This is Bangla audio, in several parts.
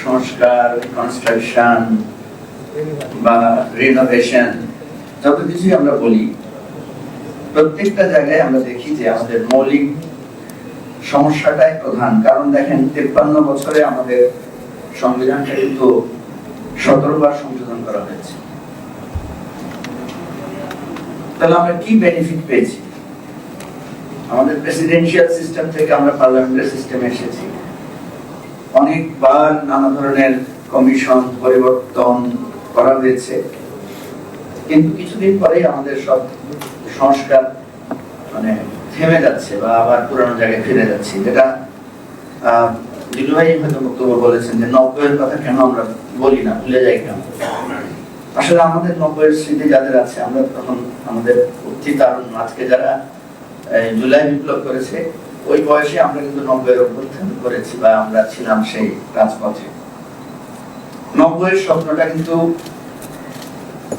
সংস্কার, কনস্ট্রাকশন বা রিনোভেশন, যত কিছুই আমরা বলি, প্রত্যেকটা জায়গায় আমরা দেখি যে আমাদের মৌলিক সমস্যাটাই প্রধান। কারণ দেখেন, 53 বছরে আমাদের সংবিধানটা কিন্তু 17 বার সংশোধন করা হয়েছে। তাহলে আমরা কি বেনিফিট পেয়েছি? আমাদের প্রেসিডেন্সিয়াল সিস্টেম থেকে আমরা পার্লামেন্টারি সিস্টেমে এসেছি। অনেকবার নানা ধরনের কমিশন পরিবর্তন করা হয়েছে, কিন্তু কিছুদিন পরেই আমাদের সব সংস্কার থেমে যাচ্ছে বা আবার পুরানো জায়গায় ফিরে যাচ্ছে। যেটা জিলু ভাই হয়তো বক্তব্য বলেছেন যে 90-এর কথা কেন আমরা বলি না, ভুলে যাই কেন। আসলে আমাদের 90-এর স্মৃতি যাদের আছে, আমরা তখন আমাদের উত্থিত আজকে যারা জুলাই বিপ্লব করেছে, ওই বয়সে আমরা কিন্তু 90-এর অভ্যুত্থান করেছি বা আমরা ছিলাম সেই রাজপথে। 90-এর স্বপ্নটা কিন্তু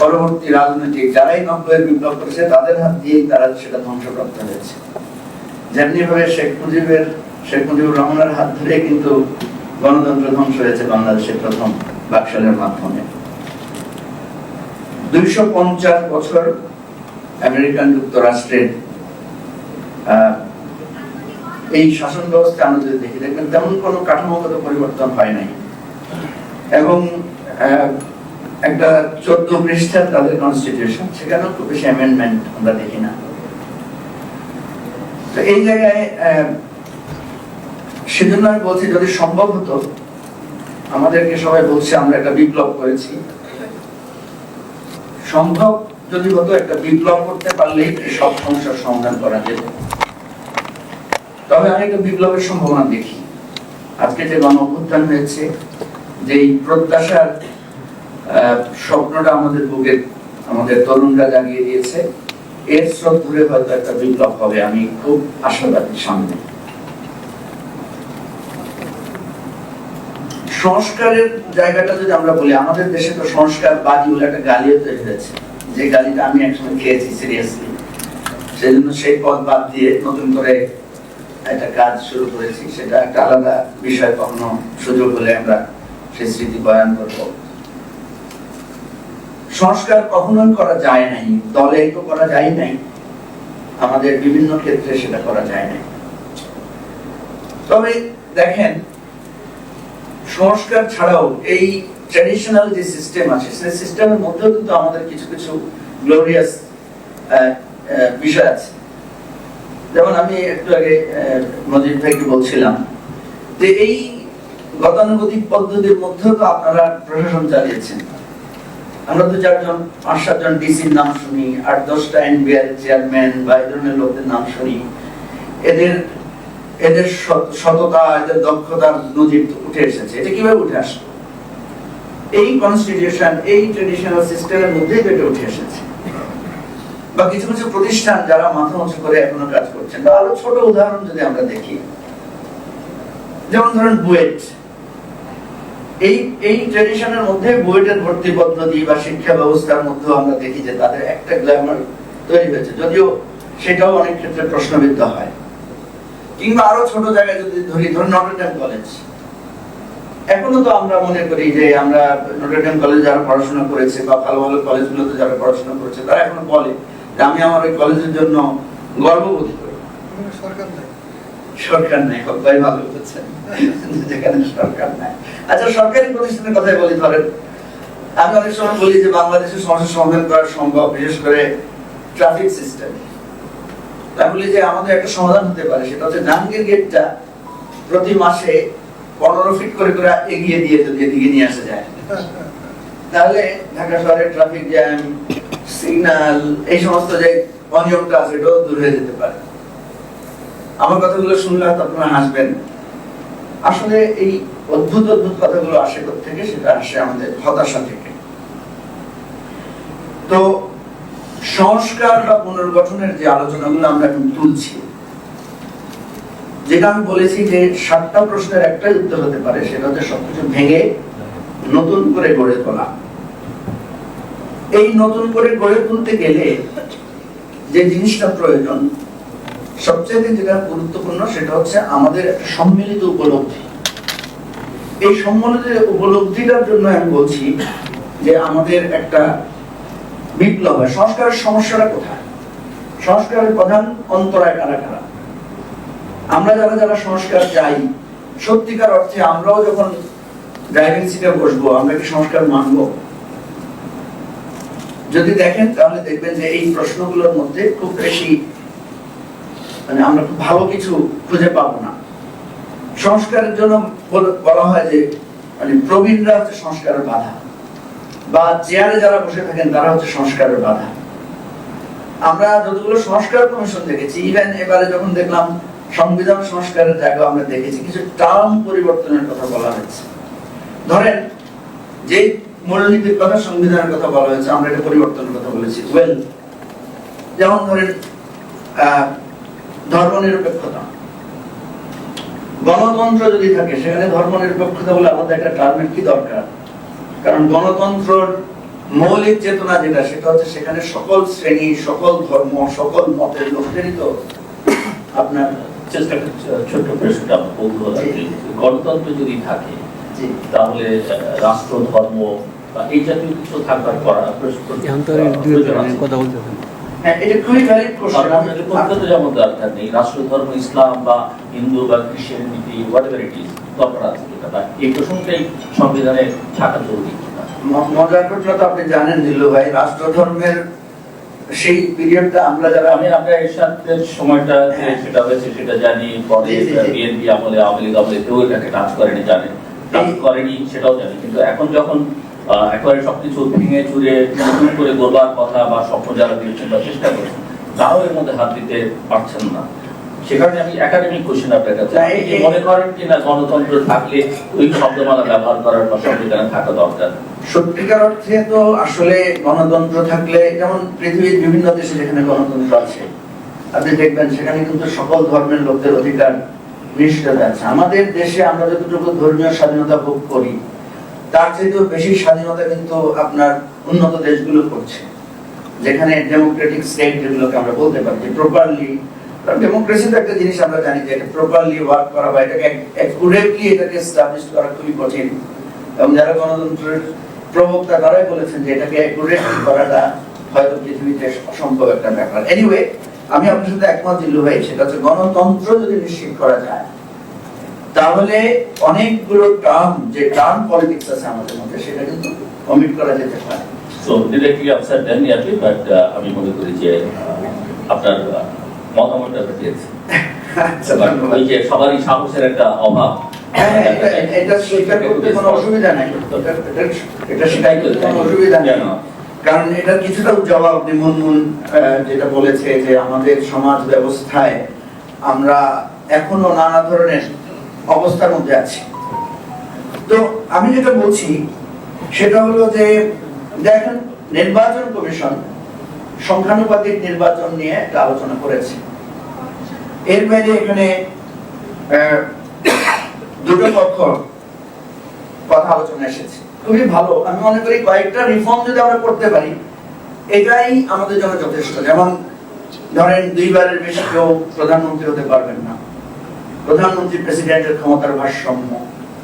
পরবর্তী রাজনৈতিক যারাই 90-এর বিপ্লব করেছে তাদের হাত দিয়েই তারা সেটা ধ্বংসপ্রাপ্ত হয়েছে। যেমনি ভাবে শেখ মুজিবুর রহমানের হাত ধরে কিন্তু গণতন্ত্র ধ্বংস হয়েছে বাংলাদেশের প্রথম বাকশালের মাধ্যমে। 250 বছর আমেরিকান যুক্তরাষ্ট্রের এই শাসন ব্যবস্থা আমরা যদি দেখি, দেখবেন তেমন কোনো কাঠামোগত পরিবর্তন হয় নাই। এবং একটা 14 পৃষ্ঠার তাদের কনস্টিটিউশন, সেখানেও খুব বেশি অ্যামেন্ডমেন্ট আমরা দেখি না। তো এই জায়গায় সেজন্য আমি বলছি, যদি সম্ভব হতো, আমাদেরকে সবাই বলছে আমরা একটা বিপ্লব করেছি, সম্ভব যদি হতো একটা বিপ্লব করতে পারলেই সব সমস্যার সমাধান করা যেত। তবে আমি একটা বিপ্লবের সম্ভাবনা দেখি। আজকে যে গণ অভ্যুত্থান হয়েছে, যে প্রত্যাশার স্বপ্নটা আমাদের বুকে আমাদের তরুণরা জাগিয়ে দিয়েছে, এর স্রোত ধরে হয়তো একটা বিপ্লব হবে। আমি খুব আশাবাদী সামনে। সংস্কারের জায়গাটা যদি আমরা বলি, আমাদের দেশে তো সংস্কার বাদী বলে একটা গালিও তৈরি হয়েছে, যে গালিটা আমি একসময় খেয়েছি সিরিয়াসলি। সেই জন্য সেই পদ বাদ দিয়ে নতুন করে একটা কাজ শুরু করেছি। সেটা একটা আলাদা বিষয়, কখনো সুযোগ হলে আমরা সেই স্মৃতি বয়ান করব। সংস্কার কখনোই করা যায় নাই, দলে তো করা যায় নাই, আমাদের বিভিন্ন ক্ষেত্রে সেটা করা যায় নাই। তবে দেখেন, সংস্কার ছাড়াও এই ট্র্যাডিশনাল যে সিস্টেম আছে, সেই সিস্টেমের মধ্যেও কিন্তু আমাদের কিছু কিছু গ্লোরিয়াস বিষয় আছে। যেমন আমি একটু আগে মজিদ ভাইকে বলছিলাম যে এই গতানুগতিক পদ্ধতির মধ্যেও তো আপনারা প্রশাসন চালিয়েছেন। আমরা তো 5-7 ডিসির নাম শুনি, 8-10টা এনবিআর চেয়ারম্যান বা এই ধরনের লোকদের নাম শুনি। এদের সততা, এদের দক্ষতার নজির উঠে এসেছে। এটা কিভাবে উঠে আসলো? এই কনস্টিটিউশন, এই ট্রেডিশনাল সিস্টেমের মধ্যেই এটা উঠে এসেছে। বা কিছু কিছু প্রতিষ্ঠান যারা মাথা উঁচু করে এখনো কাজ করছেন, বা আরো ছোট উদাহরণ যদি আমরা দেখি, যেমন ধরেন বুয়েট। এই ট্রেডিশনের মধ্যে বুয়েটের ভর্তি পদ্ধতি বা শিক্ষা ব্যবস্থার মধ্যে আমরা দেখি যে তাদের একটা গ্ল্যামার তৈরি হয়েছে, যদিও সেটাও অনেক ক্ষেত্রে প্রশ্নবিদ্ধ হয়। কিংবা আরো ছোট জায়গায় যদি ধরি, ধরুন নটরডেম কলেজ। এখনো তো আমরা মনে করি যে আমরা নটরডেম কলেজে যারা পড়াশোনা করেছে বা ভালো ভালো কলেজগুলোতে যারা পড়াশোনা করেছে, তারা এখনো বলে যে আমি আমার ওই কলেজের জন্য গর্ববোধ করি। সরকার নাই, সবাই ভালো করছেন যেখানে সরকার নাই। আচ্ছা, সরকারি প্রতিষ্ঠানের কথাই বলি। ধরেন, আমি অনেক সময় বলি যে বাংলাদেশের সমস্যা সমাধান করা সম্ভব, বিশেষ করে ট্রাফিক সিস্টেম। আমি বলি যে আমাদের একটা সমাধান হতে পারে, সেটা হচ্ছে জাহাঙ্গীর গেটটা প্রতি মাসে 15 ফিট করে করে এগিয়ে দিয়ে যদি এদিকে নিয়ে আসা যায়, তাহলে ঢাকা শহরের ট্রাফিক জ্যাম, সিগন্যাল, এই সমস্ত যে অনিয়মটা আছে, এটাও দূর হয়ে যেতে পারে। আমার কথাগুলো শুনলে হয়তো আপনারা হাসবেন। আসলে এই অদ্ভুত অদ্ভুত কথাগুলো আসে থেকে, সেটা আসে আমাদের হতাশা থেকে। তো সংস্কার বা পুনর্গঠনের যে আলোচনাগুলো আমরা এখন তুলছি, যেটা আমি বলেছি যে 7টা প্রশ্নের একটাই উত্তর হতে পারে, সেটা হচ্ছে সবকিছু ভেঙে নতুন করে গড়ে তোলা। এই নতুন করে গড়ে তুলতে গেলে যে জিনিসটা প্রয়োজন, সবচেয়ে যেটা গুরুত্বপূর্ণ, সেটা হচ্ছে আমাদের একটা সম্মিলিত উপলব্ধি। এই সম্মেলনের উপলব্ধিটার জন্য আমি বলছি যে আমাদের একটা বিপ্লব হয়। সংস্কারের সমস্যাটা কোথায়? সংস্কারের প্রধান অন্তরায় কারা কারা? আমরা যারা যারা সংস্কার চাই, সত্যিকার অর্থে আমরাও যখন ড্রাইভিং সিটে বসবো, আমরা কি সংস্কার মানব? যদি দেখেন তাহলে দেখবেন যে এই প্রশ্নগুলোর মধ্যে খুব বেশি মানে আমরা খুব ভালো কিছু খুঁজে পাবো না। সংস্কারের জন্য বলা হয় যে মানে প্রবীণরা হচ্ছে সংস্কারের বাধা, বা চেয়ারে যারা বসে থাকেন তারা হচ্ছে সংস্কারের বাধা। আমরা যতগুলো সংস্কার কমিশন দেখেছি, ইভেন এবারে যখন দেখলাম সংবিধান সংস্কারের জায়গা আমরা দেখেছি কিছু টার্ম পরিবর্তনের কথা বলা হয়েছে। ধরেন যে মূলনীতির কথা, সংবিধানের কথা বলা হয়েছে, আমরা এটা পরিবর্তনের কথা বলেছি। যেমন ধরেন ধর্মনিরপেক্ষতা, গণতন্ত্র যদি থাকে সেখানে ধর্মনিরপেক্ষতা বলে আমাদের একটা টার্মের কি দরকার? কারণ গণতন্ত্রের মৌলিক চেতনা যেটা, সেটা হচ্ছে সেখানে সকল শ্রেণী, সকল ধর্ম, সকল মতের লোকদেরই তো আপনার চেষ্টা ছোট্ট প্রশ্নটা বলবো। গণতন্ত্র যদি থাকে তাহলে রাষ্ট্র, ধর্ম বা এই জাতীয় কিছু থাকবার করা কথা বলতে হবে। এটা খুবই ভ্যালিড কোশ্চেন। যেমন দরকার নেই রাষ্ট্র, ধর্ম, ইসলাম বা হিন্দু বা খ্রিস্টানিটি, হোয়াটএভার ইট ইজ, দরকার আছে কিনা, বা এই প্রসঙ্গটাই সংবিধানে থাকা জরুরি। মজার ঘটনা তো আপনি জানেন দিল্লু ভাই, রাষ্ট্র ধর্মের সেই পিরিয়ডটা আমরা যারা আমরা এরশাদের সময়টা সেটা হয়েছে সেটা জানি, পরে বিএনপি আমলে, আওয়ামী লীগ আমলে কেউ এটাকে টাচ করেনি, জানে টাচ করেনি সেটাও জানি। কিন্তু এখন যখন একেবারে সবকিছু ভেঙে চুরে নতুন করে গড়বার কথা বা স্বপ্ন যারা দিচ্ছেন বা চেষ্টা করছেন, তারাও এর মধ্যে হাত দিতে পারছেন না। সে কারণে আমি একাডেমিক কোশ্চেন আপনার কাছে, মনে করেন কিনা গণতন্ত্র থাকলে ওই শব্দমালা ব্যবহার করার বা সংবিধানে থাকা দরকার? সত্যিকার অর্থে তো আসলে গণতন্ত্র থাকলে, যেমন পৃথিবীর বিভিন্ন দেশে যেখানে গণতন্ত্র আছে আপনি দেখবেন সেখানে কিন্তু সকল ধর্মের লোকদের অধিকার নিশ্চিত আছে। আমাদের দেশে আমরা যতটুকু ধর্মীয় স্বাধীনতা ভোগ করি তার চেয়েও বেশি স্বাধীনতা কিন্তু আপনার উন্নত দেশগুলো করছে, যেখানে ডেমোক্রেটিক স্টেট যেগুলোকে আমরা বলতে পারি প্রপারলি। ডেমোক্রেসি তো একটা জিনিস আমরা জানি যে এটা প্রপারলি ওয়ার্ক করা বা এটাকে অ্যাকুরেটলি এটাকে এস্টাবলিশ করা খুবই কঠিন, এবং যারা গণতন্ত্রের প্রবক্তা তারাই বলেছেন যে এটাকে অ্যাকুরেটলি করাটা হয়তো পৃথিবীতে অসম্ভব একটা ব্যাপার। এনিওয়ে, আমি আপনার সাথে একমত দিল্লু ভাই, সেটা হচ্ছে গণতন্ত্র যদি নিশ্চিত করা যায় তাহলে অনেকগুলো টার্ম পলিটিক্স আছে আমাদের মধ্যে, সেটা কিন্তু কমিট করা যেতে পারে। So directly answer then early, but আমি মনে করি যে আপনার মতামতটা পেয়েছি। ওই যে সবারই সাহসের একটা অভাব, এটা স্বীকার করতে কোনো অসুবিধা নাই, এটা স্বীকার করতে কোনো অসুবিধা নেই। কারণ এটার কিছুটা জবাব মুনমুন যেটা বলেছে যে আমাদের সমাজ ব্যবস্থায় আমরা এখনো নানা ধরনের অবস্থার মধ্যে আছি। তো আমি যেটা বলছি সেটা হলো যে দেখেন, নির্বাচন কমিশন সংখ্যানুপাতিক নির্বাচন নিয়ে একটা আলোচনা করেছে। এর বাইরে এখানে দুটো পক্ষ কথা আলোচনা এসেছে, খুবই ভালো। আমি মনে করি কয়েকটা রিফর্ম যদি আমরা করতে পারি এটাই আমাদের জন্য যথেষ্ট। যেমন ধরেন 2 বারের বেশি কেউ প্রধানমন্ত্রী হতে পারবেন না, প্রধানমন্ত্রী প্রেসিডেন্টের ক্ষমতার ভারসাম্য,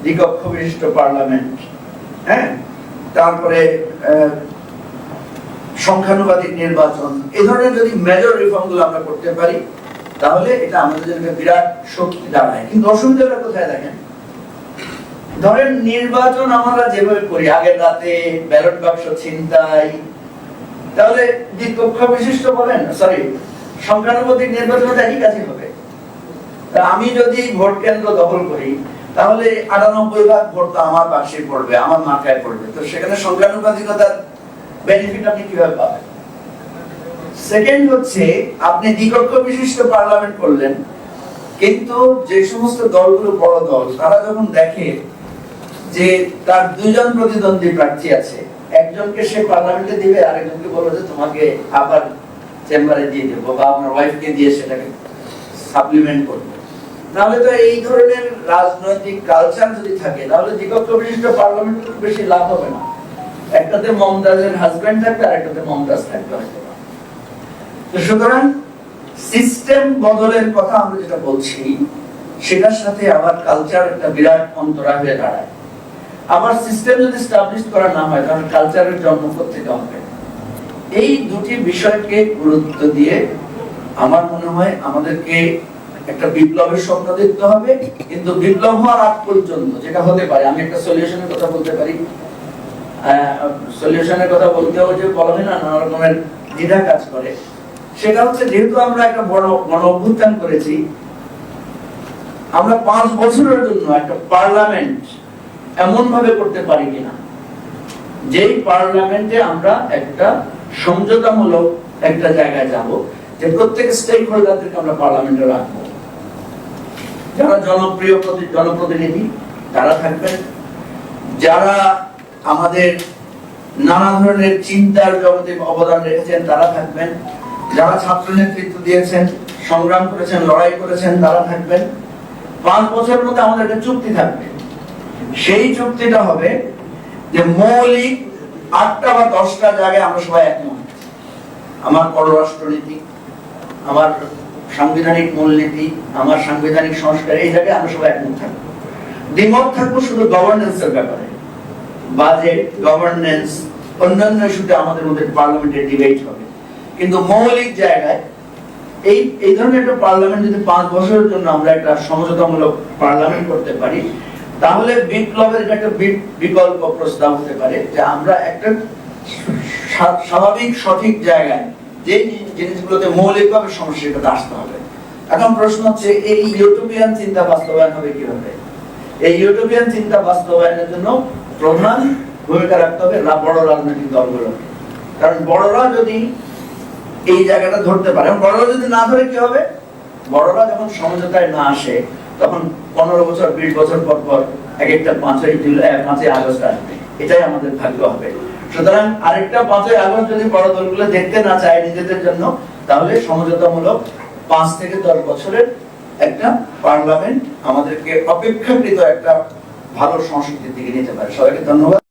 দ্বিকক্ষ বিশিষ্ট পার্লামেন্ট, হ্যাঁ, তারপরে সংখ্যানুপাতিক নির্বাচন, এই ধরনের যদি মেজর রিফর্ম গুলো আমরা করতে পারি তাহলে এটা আমাদের জন্য বিরাট শক্তি দাঁড়ায়। কিন্তু অসুবিধাটা কোথায় দেখেন, ধরেন নির্বাচন আমরা যেভাবে করি আগের রাতে ব্যালট বাক্স ছিনতাই, তাহলে দ্বিকক্ষ বিশিষ্ট বলেন, সরি সংখ্যানুপাতিক নির্বাচন একই কাজই হবে। আমি যদি ভোট কেন্দ্র দখল করি তাহলে 98 ভাগ ভোট তো আমার বাক্সে পড়বে, আমার মার্কায় পড়বে, তো সেখানে সংখ্যানুপাতিকতার বেনিফিট আপনি কিভাবে পাবেন? সেকেন্ড হচ্ছে আপনি দ্বিকক্ষ বিশিষ্ট পার্লামেন্ট করলেন, কিন্তু যে সমস্ত দলগুলো বড় দল তারা যখন দেখে যে তার 2 জন প্রতিদ্বন্দ্বী প্রার্থী আছে, একজনকে সে পার্লামেন্টে দিবে, আরেকজনকে বলবে যে তোমাকে আবার চেম্বারে দিয়ে দেবো বা আপনার ওয়াইফকে দিয়ে সেটাকে সাপ্লিমেন্ট করবে, তাহলে তো এই ধরনের রাজনৈতিক কালচার যদি থাকে তাহলে দ্বিকক্ষ বিশিষ্ট পার্লামেন্ট খুব বেশি লাভ হবে না। একটাতে মমতাজের হাজবেন্ড থাকবে আর একটাতে মমতাজ থাকবে হয়তো। তো সুতরাং সিস্টেম বদলের কথা আমরা যেটা বলছি সেটার সাথে আবার কালচার একটা বিরাট অন্তরায় হয়ে দাঁড়ায়। আবার সিস্টেম যদি এস্টাবলিশ করা না হয় তাহলে কালচারের জন্ম থেকে হবে। এই দুটি বিষয়কে গুরুত্ব দিয়ে আমার মনে হয় আমাদেরকে একটা বিপ্লবের স্বপ্ন দেখতে হবে, কিন্তু বিপ্লব হওয়ার আগ পর্যন্ত যেটা হতে পারে, আমি একটা সলিউশনের কথা বলতে পারি। সলিউশনের কথা বলতেও যে বলা হয় না, নানা রকমের দ্বিধা কাজ করে। সেটা হচ্ছে, যেহেতু আমরা একটা বড় গণ অভ্যুত্থান করেছি, আমরা 5 বছরের জন্য একটা পার্লামেন্ট এমন ভাবে করতে পারি কিনা যেই পার্লামেন্টে আমরা একটা সমঝোতামূলক একটা জায়গায় যাব, যে প্রত্যেক স্টেক হোল্ডারদেরকে আমরা পার্লামেন্টে রাখবো। যারা জনপ্রিয় জনপ্রতিনিধি তারা থাকবেন, যারা আমাদের নানা ধরনের চিন্তার জগতে অবদান রেখেছেন তারা থাকবেন, যারা ছাত্র নেতৃত্ব দিয়েছেন, সংগ্রাম করেছেন, লড়াই করেছেন তারা থাকবেন। 5 বছরের মধ্যে আমাদের একটা চুক্তি থাকবে। সেই চুক্তিটা হবে যে মৌলিক 8টা বা 10টা জায়গায় আমরা সবাই একমত। আমার পররাষ্ট্রনীতি, আমার সাংবিধানিক মূলনীতি, আমার সাংবিধানিক সংস্কার, এই জায়গায় আমরা সবাই একমত থাকবো। দ্বিমত থাকবো শুধু গভর্নেন্সের ব্যাপারে, বাজেট, গভর্নেন্স, অন্যান্য ইস্যুতে আমাদের মধ্যে পার্লামেন্টে ডিবেট হবে। কিন্তু মৌলিক জায়গায় এই ধরনের একটা পার্লামেন্ট যদি 5 বছরের জন্য আমরা একটা সমঝোতামূলক পার্লামেন্ট করতে পারি, তাহলে বিপ্লবের একটা বিকল্প প্রস্তাব হতে পারে যে আমরা একটা স্বাভাবিক সঠিক জায়গায় যে জিনিসগুলোতে মৌলিকভাবে সমস্যাটা আসতে হবে। এখন প্রশ্ন হচ্ছে, এই ইউটোপিয়ান চিন্তা বাস্তবায়ন হবে কিভাবে? এই ইউটোপিয়ান চিন্তা বাস্তবায়নের জন্য প্রধান ভূমিকা রাখতে হবে বড় রাজনৈতিক দলগুলোকে। কারণ বড়রা যদি এই জায়গাটা ধরতে পারে, বড়রা যদি না ধরে কি হবে? বড়রা যখন সমঝোতায় না আসে তখন 15 বছর 20 বছর পর পর এক একটা 5ই আগস্ট আসবে। এটাই আমাদের ভাগ্য হবে। সুতরাং আরেকটা 5ই আগস্ট যদি বড় দলগুলো দেখতে না চায় নিজেদের জন্য, তাহলে সমঝোতামূলক 5 থেকে 10 বছরের একটা পার্লামেন্ট আমাদেরকে অপেক্ষাকৃত একটা ভালো সংস্কৃতির দিকে নিতে পারে। সবাইকে ধন্যবাদ।